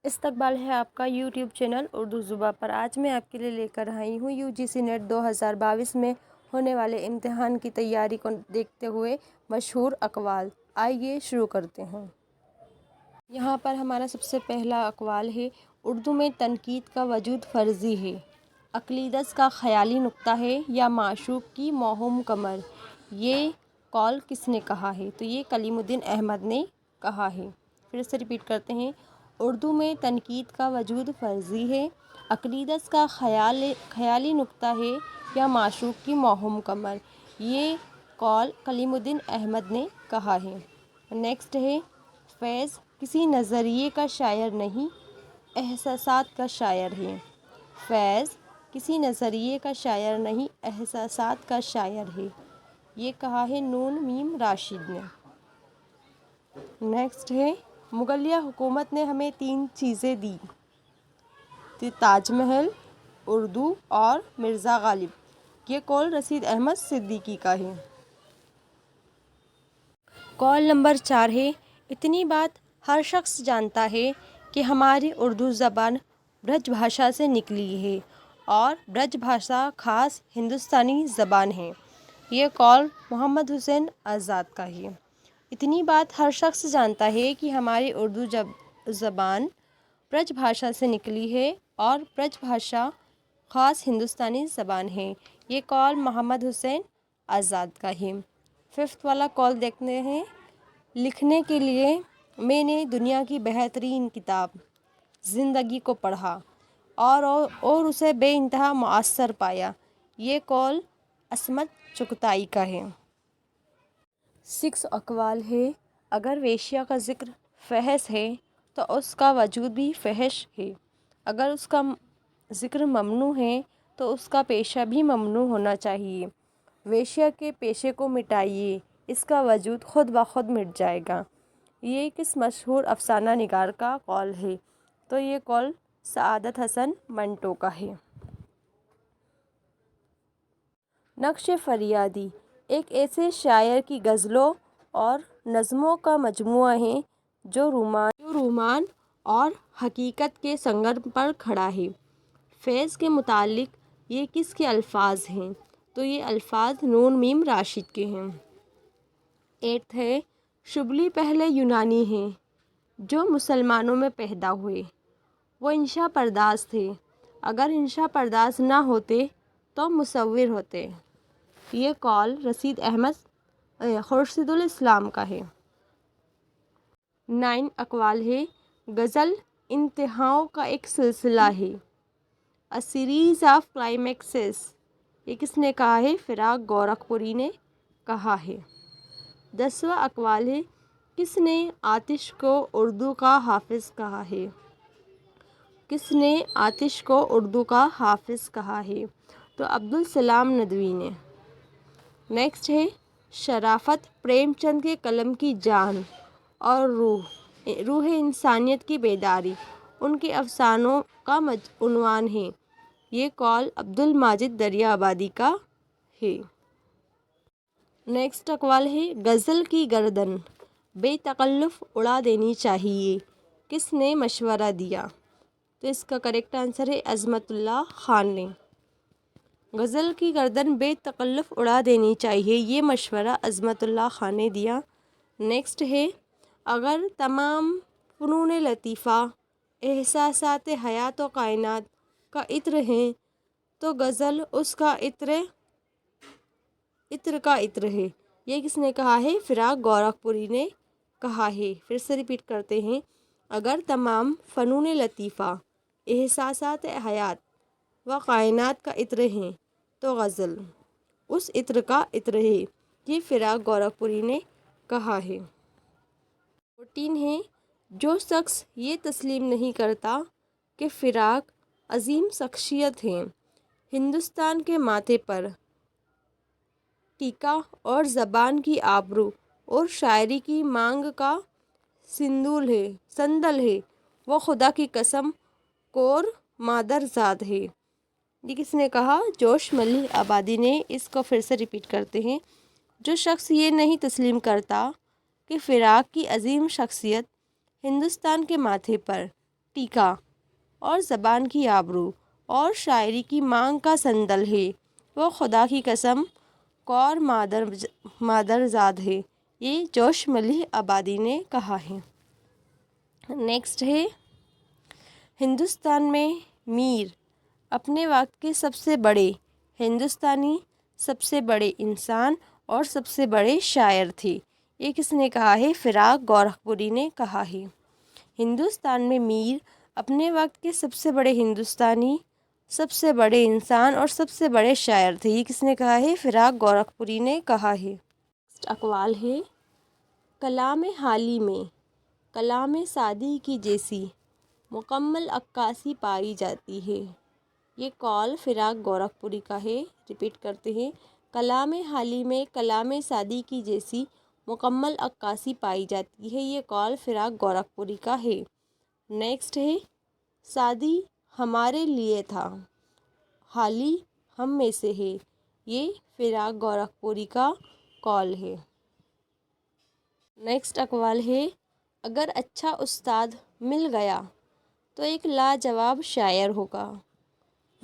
استقبال ہے آپ کا یوٹیوب چینل اردو زباں پر۔ آج میں آپ کے لیے لے کر آئی ہوں UGC نیٹ 2022 میں ہونے والے امتحان کی تیاری کو دیکھتے ہوئے مشہور اقوال۔ آئیے شروع کرتے ہیں۔ یہاں پر ہمارا سب سے پہلا اقوال ہے، اردو میں تنقید کا وجود فرضی ہے۔ عقیدت کا خیالی نکتہ ہے یا معشوق کی موہوم کمر؟ یہ قول کس نے کہا ہے؟ تو یہ کلیم الدین احمد نے کہا ہے۔ پھر سے ریپیٹ کرتے ہیں، اردو میں تنقید کا وجود فرضی ہے، عقیدت کا خیالی نکتہ ہے یا معشوق کی موہوم کمر؟ یہ قول کلیم الدین احمد نے کہا ہے۔ نیکسٹ ہے، فیض کسی نظریے کا شاعر نہیں، احساسات کا شاعر ہے۔ فیض کسی نظریے کا شاعر نہیں، احساسات کا شاعر ہے۔ یہ کہا ہے نون میم راشد نے۔ نیکسٹ ہے، مغلیہ حکومت نے ہمیں 3 چیزیں دی، تاج محل، اردو اور مرزا غالب۔ یہ قول رشید احمد صدیقی کا ہے۔ قول نمبر 4 ہے، اتنی بات ہر شخص جانتا ہے کہ ہماری اردو زبان برج بھاشا سے نکلی ہے اور برج بھاشا خاص ہندوستانی زبان ہے۔ یہ قول محمد حسین آزاد کا ہے۔ اتنی بات ہر شخص جانتا ہے کہ ہماری اردو زبان برج بھاشا سے نکلی ہے اور برج بھاشا خاص ہندوستانی زبان ہے۔ یہ قول محمد حسین آزاد کا ہے۔ 5 والا قول دیکھتے ہیں، لکھنے کے لیے میں نے دنیا کی بہترین کتاب زندگی کو پڑھا اور اسے بے انتہا مؤثر پایا۔ یہ قول عصمت چغتائی کا ہے۔ 6 اقوال ہے، اگر ویشیا کا ذکر فحش ہے تو اس کا وجود بھی فحش ہے، اگر اس کا ذکر ممنوع ہے تو اس کا پیشہ بھی ممنوع ہونا چاہیے۔ ویشیا کے پیشے کو مٹائیے، اس کا وجود خود بخود مٹ جائے گا۔ یہ کس مشہور افسانہ نگار کا قول ہے؟ تو یہ قول سعادت حسن منٹو کا ہے۔ نقش فریادی ایک ایسے شاعر کی غزلوں اور نظموں کا مجموعہ ہے جو رومان اور حقیقت کے سنگم پر کھڑا ہے۔ فیض کے متعلق یہ کس کے الفاظ ہیں؟ تو یہ الفاظ نون میم راشد کے ہیں۔ 8 ہے، شبلی پہلے یونانی ہیں جو مسلمانوں میں پیدا ہوئے، وہ انشا پرداز تھے، اگر انشا پرداز نہ ہوتے تو مصور ہوتے۔ یہ قول خورشید الاسلام کا ہے۔ 9 اقوال ہے، غزل انتہاؤں کا ایک سلسلہ ہے، A series of climaxes۔ یہ کس نے کہا ہے؟ فراق گورکھپوری نے کہا ہے۔ 10واں اقوال ہے، کس نے آتش کو اردو کا حافظ کہا ہے؟ کس نے آتش کو اردو کا حافظ کہا ہے؟ تو عبدالسلام ندوی نے۔ نیکسٹ ہے، شرافت پریم چند کے قلم کی جان اور روح انسانیت کی بیداری ان کے افسانوں کا عنوان ہے۔ یہ قول عبدالماجد دریا آبادی کا ہے۔ نیکسٹ اقوال ہے، غزل کی گردن بے تکلف اڑا دینی چاہیے، کس نے مشورہ دیا؟ تو اس کا کریکٹ آنسر ہے عظمت اللہ خان نے۔ غزل کی گردن بے تکلف اڑا دینی چاہیے، یہ مشورہ عظمت اللہ خان نے دیا۔ نیکسٹ ہے، اگر تمام فنون لطیفہ احساسات حیات و کائنات کا عطر ہیں تو غزل اس کا عطر کا عطر ہے۔ یہ کس نے کہا ہے؟ فراق گورکھپوری نے کہا ہے۔ پھر سے ریپیٹ کرتے ہیں، اگر تمام فنون لطیفہ احساسات حیات و کائنات کا عطر ہیں تو غزل اس عطر کا عطر ہے، یہ فراق گورکھپوری نے کہا ہے۔ 14 ہے، جو شخص یہ تسلیم نہیں کرتا کہ فراق عظیم شخصیت ہیں، ہندوستان کے ماتھے پر ٹیکا اور زبان کی آبرو اور شاعری کی مانگ کا سندل ہے، وہ خدا کی قسم کور مادر زاد ہے۔ یہ کس نے کہا؟ جوش ملیح آبادی نے۔ اس کو پھر سے ریپیٹ کرتے ہیں، جو شخص یہ نہیں تسلیم کرتا کہ فراق کی عظیم شخصیت ہندوستان کے ماتھے پر ٹیکا اور زبان کی آبرو اور شاعری کی مانگ کا سندل ہے، وہ خدا کی قسم کور مادر زاد ہے، یہ جوش ملیح آبادی نے کہا ہے۔ نیکسٹ ہے ہندوستان میں میر اپنے وقت کے سب سے بڑے ہندوستانی، سب سے بڑے انسان اور سب سے بڑے شاعر تھے۔ یہ کس نے کہا ہے؟ فراق گورکھپوری نے کہا ہے۔ ہندوستان میں میر اپنے وقت کے سب سے بڑے ہندوستانی، سب سے بڑے انسان اور سب سے بڑے شاعر تھے۔ یہ کس نے کہا ہے؟ فراق گورکھپوری نے کہا ہے۔ اقوال ہے کلام حالی میں کلام سعدی کی جیسی مکمل عکاسی پائی جاتی ہے۔ یہ قول فراق گورکھپوری کا ہے۔ ریپیٹ کرتے ہیں، کلام حالی میں کلام سعدی کی جیسی مکمل عکاسی پائی جاتی ہے، یہ قول فراق گورکھپوری کا ہے۔ نیکسٹ ہے سعدی ہمارے لیے تھا، حالی ہم میں سے ہے، یہ فراق گورکھپوری کا قول ہے۔ نیکسٹ اقوال ہے اگر اچھا استاد مل گیا تو ایک لاجواب شاعر ہوگا،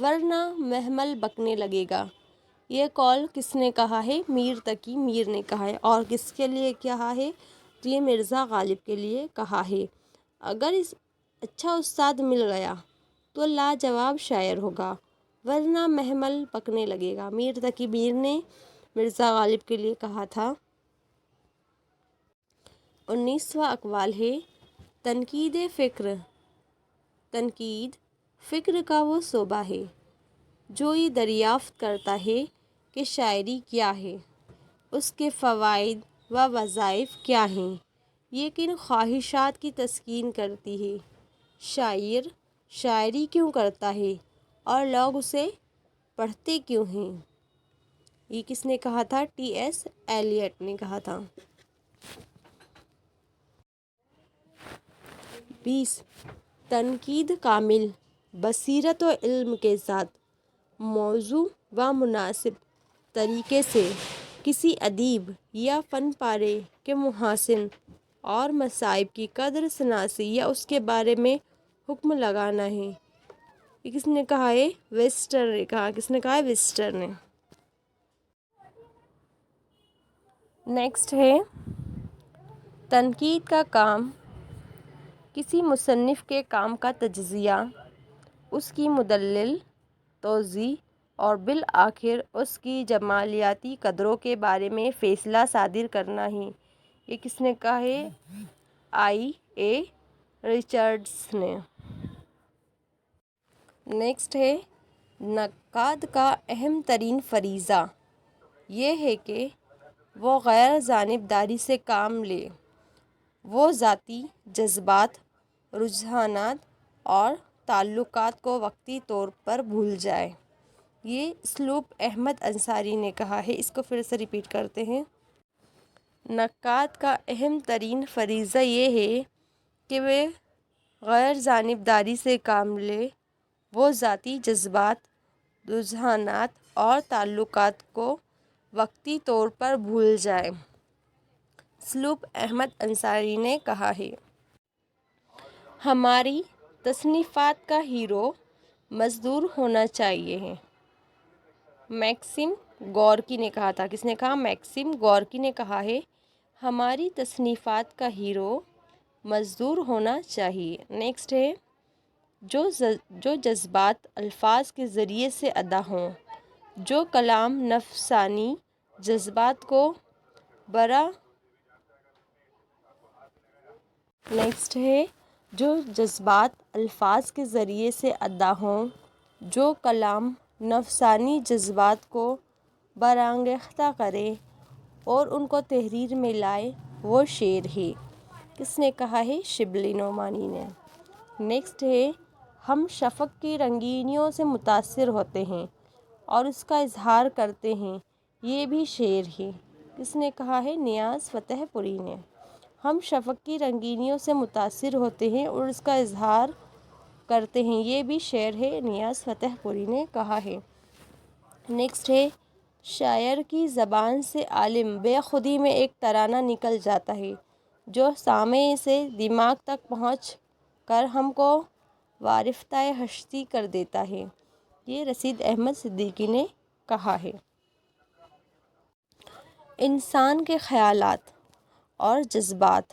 ورنہ محمل بکنے لگے گا۔ یہ قول کس نے کہا ہے؟ میر تقی میر نے کہا ہے۔ اور کس کے لیے کہا ہے؟ یہ مرزا غالب کے لیے کہا ہے۔ اگر اچھا استاد مل گیا تو لاجواب شاعر ہوگا، ورنہ محمل بکنے لگے گا۔ میر تقی میر نے مرزا غالب کے لیے کہا تھا۔ 19واں اقوال ہے تنقید فکر تنقید فکر کا وہ شعبہ ہے جو یہ دریافت کرتا ہے کہ شاعری کیا ہے، اس کے فوائد و وظائف کیا ہیں، یہ کن خواہشات کی تسکین کرتی ہے، شاعر شاعری کیوں کرتا ہے اور لوگ اسے پڑھتے کیوں ہیں۔ یہ کس نے کہا تھا؟ ٹی ایس ایلیٹ نے کہا تھا۔ 20 تنقید کامل بصیرت و علم کے ساتھ موزوں و مناسب طریقے سے کسی ادیب یا فن پارے کے محاسن اور مصائب کی قدر شناسی یا اس کے بارے میں حکم لگانا ہے۔ یہ کس نے کہا ہے؟ ویسٹر نے کہا۔ کس نے کہا ہے؟ ویسٹر نے۔ نیکسٹ ہے تنقید کا کام کسی مصنف کے کام کا تجزیہ، اس کی مدلل توضیح اور بالآخر اس کی جمالیاتی قدروں کے بارے میں فیصلہ صادر کرنا ہے۔ یہ کس نے کہا ہے؟ آئی اے رچرڈس نے۔ نیکسٹ ہے نقاد کا اہم ترین فریضہ یہ ہے کہ وہ غیر جانبداری سے کام لے، وہ ذاتی جذبات، رجحانات اور تعلقات کو وقتی طور پر بھول جائے۔ یہ اسلوب احمد انصاری نے کہا ہے۔ اس کو پھر سے ریپیٹ کرتے ہیں، نقاد کا اہم ترین فریضہ یہ ہے کہ وہ غیر جانبداری سے کام لے، وہ ذاتی جذبات، رجحانات اور تعلقات کو وقتی طور پر بھول جائے۔ اسلوب احمد انصاری نے کہا ہے۔ ہماری تصنیفات کا ہیرو مزدور ہونا چاہیے ہے، میکسم گورکی نے کہا تھا۔ کس نے کہا؟ میکسم گورکی نے کہا ہے ہماری تصنیفات کا ہیرو مزدور ہونا چاہیے۔ نیکسٹ ہے جو جذبات الفاظ کے ذریعے سے ادا ہوں، جو کلام نفسانی جذبات کو نیکسٹ ہے جو جذبات الفاظ کے ذریعے سے ادا ہوں، جو کلام نفسانی جذبات کو برانگیختہ کرے اور ان کو تحریر میں لائے، وہ شعر ہے۔ کس نے کہا ہے؟ شبلی نعمانی نے۔ نیکسٹ ہے ہم شفق کی رنگینیوں سے متاثر ہوتے ہیں اور اس کا اظہار کرتے ہیں، یہ بھی شعر ہے۔ کس نے کہا ہے؟ نیاز فتح پوری نے۔ ہم شفق کی رنگینیوں سے متاثر ہوتے ہیں اور اس کا اظہار کرتے ہیں، یہ بھی شعر ہے، نیاز فتح پوری نے کہا ہے۔ نیکسٹ ہے شاعر کی زبان سے عالم بے خودی میں ایک ترانہ نکل جاتا ہے جو سامع سے دماغ تک پہنچ کر ہم کو وارفتہ ہستی کر دیتا ہے۔ یہ رشید احمد صدیقی نے کہا ہے۔ انسان کے خیالات اور جذبات،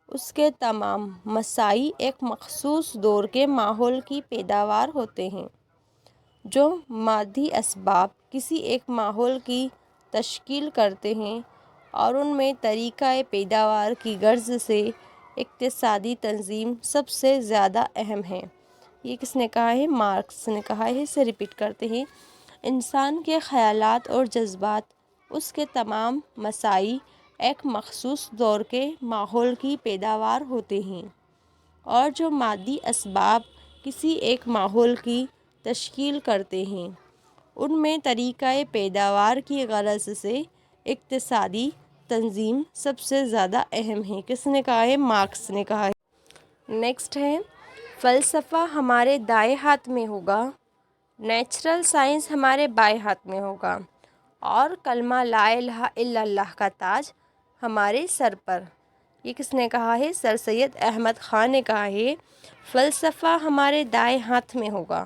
اس کے تمام مساعی ایک مخصوص دور کے ماحول کی پیداوار ہوتے ہیں۔ جو مادی اسباب کسی ایک ماحول کی تشکیل کرتے ہیں اور ان میں طریقہ پیداوار کی غرض سے اقتصادی تنظیم سب سے زیادہ اہم ہے۔ یہ کس نے کہا ہے؟ مارکس نے کہا ہے۔ اسے ریپیٹ کرتے ہیں۔ انسان کے خیالات اور جذبات، اس کے تمام مساعی ایک مخصوص دور کے ماحول کی پیداوار ہوتے ہیں اور جو مادی اسباب کسی ایک ماحول کی تشکیل کرتے ہیں ان میں طریقہ پیداوار کی غرض سے اقتصادی تنظیم سب سے زیادہ اہم ہے۔ کس نے کہا ہے؟ مارکس نے کہا ہے۔ نیکسٹ ہے، فلسفہ ہمارے دائیں ہاتھ میں ہوگا، نیچرل سائنس ہمارے بائیں ہاتھ میں ہوگا اور کلمہ لا الہ الا اللہ کا تاج ہمارے سر پر۔ یہ کس نے کہا ہے؟ سر سید احمد خان نے کہا ہے۔ فلسفہ ہمارے دائیں ہاتھ میں ہوگا،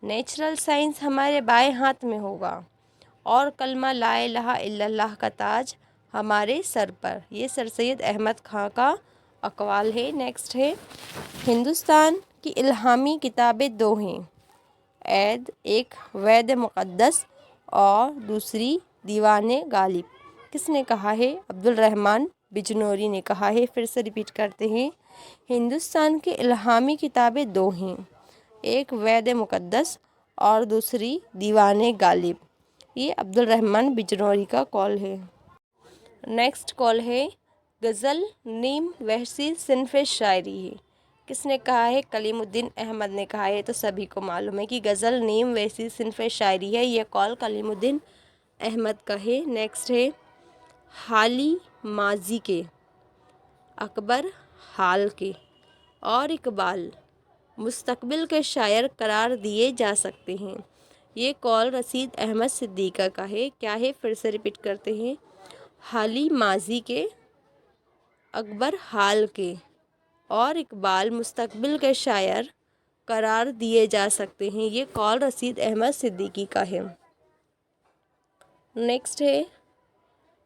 نیچرل سائنس ہمارے بائیں ہاتھ میں ہوگا اور کلمہ لا الہ الا اللہ کا تاج ہمارے سر پر۔ یہ سر سید احمد خان کا اقوال ہے۔ نیکسٹ ہے، ہندوستان کی الہامی کتابیں دو ہیں، ایک وید مقدس اور دوسری دیوان غالب۔ کس نے کہا ہے؟ عبدالرحمن بجنوری نے کہا ہے۔ پھر سے ریپیٹ کرتے ہیں، ہندوستان کی الہامی کتابیں دو ہیں، ایک وید مقدس اور دوسری دیوان غالب۔ یہ عبدالرحمن بجنوری کا قول ہے۔ نیکسٹ قول ہے، غزل نیم وحشی صنف شاعری ہے۔ کس نے کہا ہے؟ کلیم الدین احمد نے کہا ہے۔ تو سبھی کو معلوم ہے کہ غزل نیم وحشی صنف شاعری ہے۔ یہ قول کلیم الدین احمد کا ہے۔ نیکسٹ ہے، حالی ماضی کے، اکبر حال کے اور اقبال مستقبل کے شاعر قرار دیے جا سکتے ہیں۔ یہ قول رشید احمد صدیقی کا ہے۔ کیا ہے؟ پھر سے ریپیٹ کرتے ہیں، حالی ماضی کے، اکبر حال کے اور اقبال مستقبل کے شاعر قرار دیے جا سکتے ہیں۔ یہ قول رشید احمد صدیقی کا ہے۔ نیکسٹ ہے،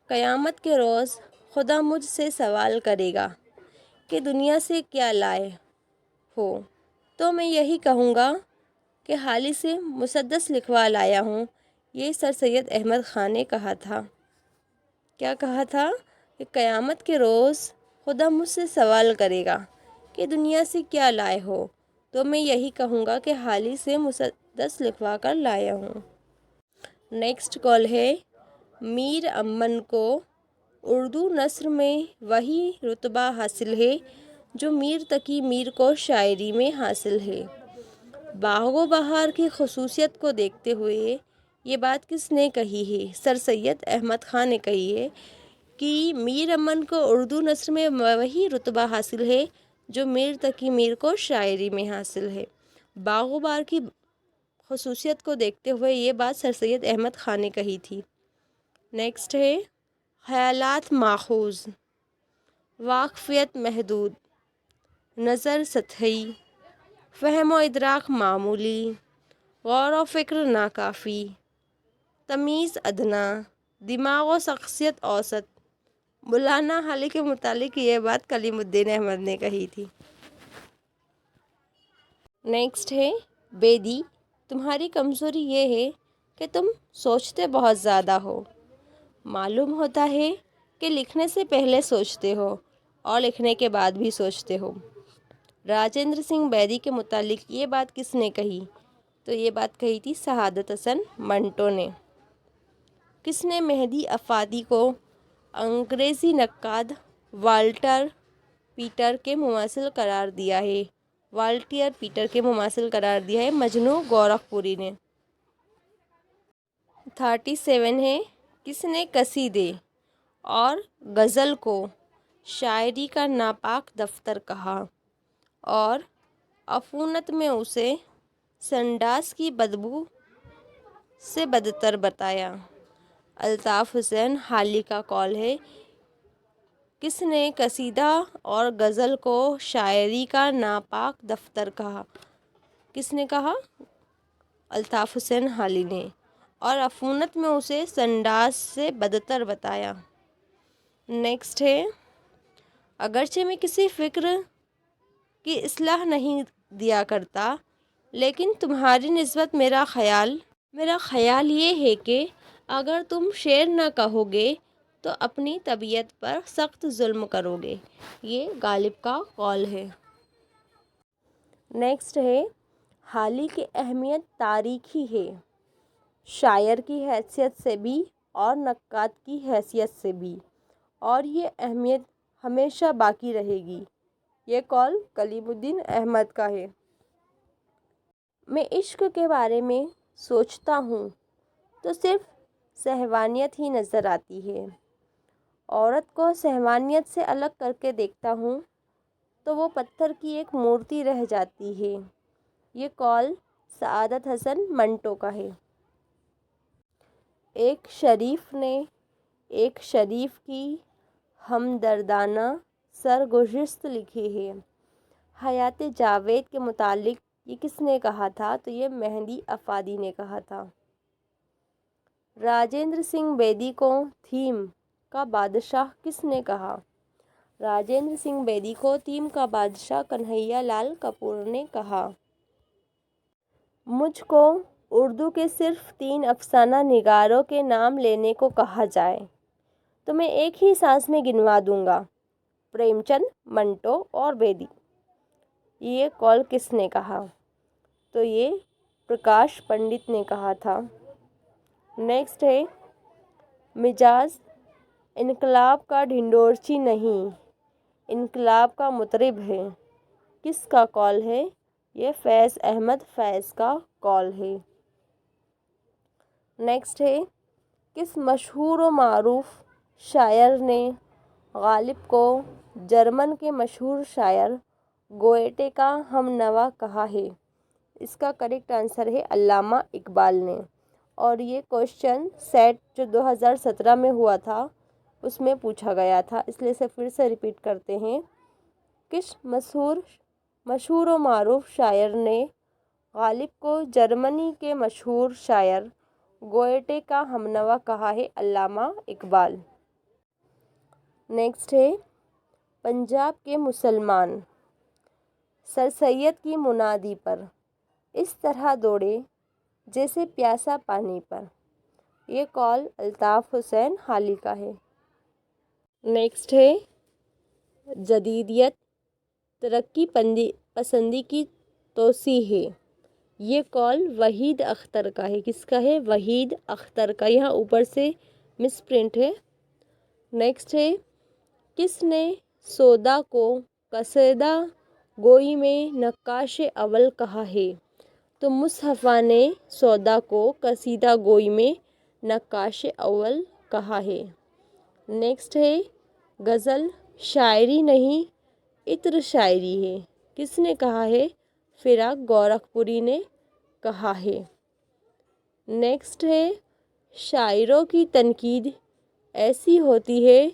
قیامت کے روز خدا مجھ سے سوال کرے گا کہ دنیا سے کیا لائے ہو، تو میں یہی کہوں گا کہ حالی سے مسدس لکھوا لایا ہوں۔ یہ سر سید احمد خان نے کہا تھا۔ کیا کہا تھا؟ کہ قیامت کے روز خدا مجھ سے سوال کرے گا کہ دنیا سے کیا لائے ہو، تو میں یہی کہوں گا کہ حالی سے مسدس لکھوا کر لایا ہوں۔ نیکسٹ قول ہے، میر امن کو اردو نثر میں وہی رتبہ حاصل ہے جو میر تقی میر کو شاعری میں حاصل ہے۔ باغ و بہار کی خصوصیت کو دیکھتے ہوئے یہ بات کس نے کہی ہے؟ سر سید احمد خان نے کہی ہے کہ میر امن کو اردو نثر میں وہی رتبہ حاصل ہے جو میر تقی میر کو شاعری میں حاصل ہے۔ باغ و بہار کی خصوصیت کو دیکھتے ہوئے یہ بات سر سید احمد خان نے کہی تھی۔ نیکسٹ ہے، خیالات ماخوذ، واقفیت محدود، نظر سطحی، فہم و ادراک معمولی، غور و فکر ناکافی، تمیز ادنیٰ، دماغ و شخصیت اوسط۔ مولانا حالی کے متعلق یہ بات کلیم الدین احمد نے کہی تھی۔ نیکسٹ ہے، بیدی تمہاری کمزوری یہ ہے کہ تم سوچتے بہت زیادہ ہو۔ معلوم ہوتا ہے کہ لکھنے سے پہلے سوچتے ہو اور لکھنے کے بعد بھی سوچتے ہو۔ راجندر سنگھ بیدی کے متعلق یہ بات کس نے کہی؟ تو یہ بات کہی تھی سعادت حسن منٹو نے۔ کس نے مہدی افادی کو انگریزی نقاد والٹر پیٹر کے مماثل قرار دیا ہے؟ والٹیر پیٹر کے مماثل قرار دیا ہے مجنوں گورکھپوری نے۔ 37 ہے، کس نے قصیدے اور غزل کو شاعری کا ناپاک دفتر کہا اور عفونت میں اسے سنڈاس کی بدبو سے بدتر بتایا؟ الطاف حسین حالی کا قول ہے۔ کس نے قصیدہ اور غزل کو شاعری کا ناپاک دفتر کہا؟ کس نے کہا؟ الطاف حسین حالی نے، اور عفونت میں اسے سنڈاس سے بدتر بتایا۔ نیکسٹ ہے، اگرچہ میں کسی فکر کی اصلاح نہیں دیا کرتا، لیکن تمہاری نسبت میرا خیال یہ ہے کہ اگر تم شعر نہ کہو گے تو اپنی طبیعت پر سخت ظلم کرو گے۔ یہ غالب کا قول ہے۔ نیکسٹ ہے، حالی کی اہمیت تاریخی ہے، شاعر کی حیثیت سے بھی اور نقاد کی حیثیت سے بھی، اور یہ اہمیت ہمیشہ باقی رہے گی۔ یہ قول کلیم الدین احمد کا ہے۔ میں عشق کے بارے میں سوچتا ہوں تو صرف سہوانیت ہی نظر آتی ہے۔ عورت کو سہوانیت سے الگ کر کے دیکھتا ہوں تو وہ پتھر کی ایک مورتی رہ جاتی ہے۔ یہ قول سعادت حسن منٹو کا ہے۔ ایک شریف نے ایک شریف کی ہمدردانہ سرگزشت لکھی ہے۔ حیات جاوید کے متعلق یہ کس نے کہا تھا؟ تو یہ مہندی افادی نے کہا تھا۔ راجندر سنگھ بیدی کو تھیم کا بادشاہ کس نے کہا؟ راجندر سنگھ بیدی کو تھیم کا بادشاہ کنہیا لال کپور نے کہا۔ مجھ کو اردو کے صرف 3 افسانہ نگاروں کے نام لینے کو کہا جائے تو میں ایک ہی سانس میں گنوا دوں گا، پریم چند، منٹو اور بیدی۔ یہ قول کس نے کہا؟ تو یہ پرکاش پنڈت نے کہا تھا۔ نیکسٹ ہے، مجاز انقلاب کا ڈھنڈورچی نہیں، انقلاب کا مطرب ہے، کس کا قول ہے؟ یہ فیض احمد فیض کا قول ہے۔ نیکسٹ ہے، کس مشہور و معروف شاعر نے غالب کو جرمن کے مشہور شاعر گوئٹے کا ہم نوا کہا ہے؟ اس کا کریکٹ آنسر ہے علامہ اقبال نے۔ اور یہ کوشچن سیٹ جو 2017 میں ہوا تھا اس میں پوچھا گیا تھا، اس لیے پھر سے ریپیٹ کرتے ہیں۔ کس مشہور و معروف شاعر نے غالب کو جرمنی کے مشہور شاعر گوئٹے کا ہم نوا کہا ہے؟ علامہ اقبال۔ نیکسٹ ہے، پنجاب کے مسلمان سر سید کی منادی پر اس طرح دوڑے جیسے پیاسا پانی پر۔ یہ قول الطاف حسین حالی کا ہے۔ نیکسٹ ہے، جدیدیت ترقی پسندی کی توسیع ہے، یہ قول وحید اختر کا ہے۔ کس کا ہے؟ وحید اختر کا۔ یہاں اوپر سے مس پرنٹ ہے۔ نیکسٹ ہے، کس نے سودا کو قصیدہ گوئی میں نقاش اول کہا ہے؟ تو مصطفیٰ نے سودا کو قصیدہ گوئی میں نقاش اول کہا ہے۔ نیکسٹ ہے، غزل شاعری نہیں عطر شاعری ہے، کس نے کہا ہے؟ فراق گورکھپوری نے کہا ہے۔ نیکسٹ ہے، شاعروں کی تنقید ایسی ہوتی ہے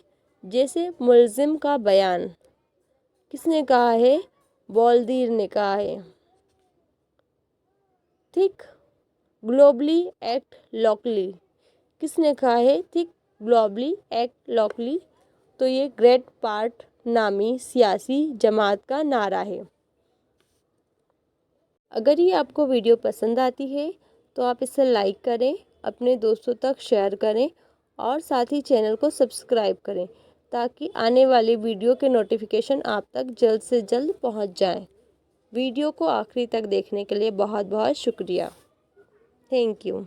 جیسے ملزم کا بیان، کس نے کہا ہے؟ بولدیر نے کہا ہے۔ تھنک گلوبلی ایکٹ لوکلی، کس نے کہا ہے؟ تھنک گلوبلی ایکٹ لوکلی، تو یہ گریٹ پارٹ نامی سیاسی جماعت کا نعرہ ہے۔ اگر یہ آپ کو ویڈیو پسند آتی ہے تو آپ اسے لائک کریں، اپنے دوستوں تک شیئر کریں اور ساتھ ہی چینل کو سبسکرائب کریں تاکہ آنے والی ویڈیو کے نوٹیفیکیشن آپ تک جلد سے جلد پہنچ جائیں۔ ویڈیو کو آخری تک دیکھنے کے لیے بہت بہت شکریہ۔ Thank you.